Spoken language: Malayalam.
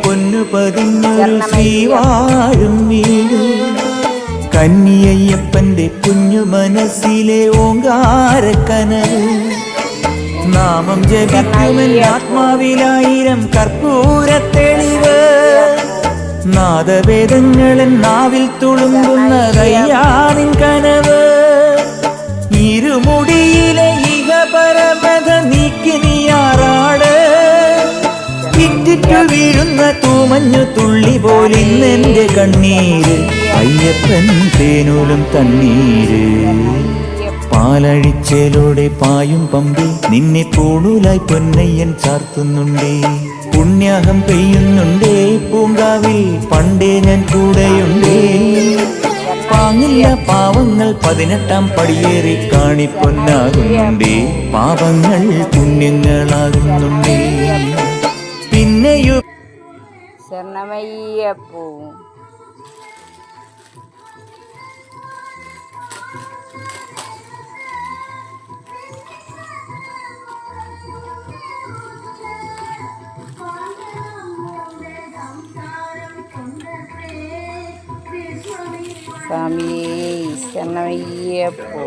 പൊന്നു പതിഞ്ഞൊരു ശ്രീവാഴും വീട്. കന്നിയയ്യപ്പന്റെ കുഞ്ഞു മനസ്സിലെ ഓങ്കാരക്കനവ്. നാമം ജപിക്കുമെൻ ആത്മാവിലായിരം കർപ്പൂരത്തെളിവ്. നാദവേദങ്ങളൻ നാവിൽ തുളുമ്പുന്നതയ്യാനിൻ കനവ്. ഇരുമുടിയിലെ ഇഹപരമത നീക്കി നീയാറാട്. ഇറ്റിറ്റു വീഴുന്ന തൂമഞ്ഞു തുള്ളി പോലിന്നെന്റെ കണ്ണീര്. അയ്യപ്പൻ തേനൂലും തണ്ണീര്. പാലഴിച്ചേലോടെ പായും പമ്പി നിന്നെ പൂണൂലായി പൊന്നയ്യൻ ചാർത്തുന്നുണ്ടേ. പുണ്യാഹം പെയ്യുന്നുണ്ടേ പൂങ്കാവിൽ പണ്ടേ ഞാൻ കൂടെയുണ്ടേ. പാങ്ങില്ല പാവങ്ങൾ 18-ാം പടിയേറി കാണിപ്പൊന്നാകുന്നുണ്ടേ. പാപങ്ങൾ പുണ്യങ്ങളാകുന്നുണ്ടേ. പിന്നെയോ ശരണമയ്യപ്പൂ. സ്വാമിയേ ശരണമയ്യപ്പൂ.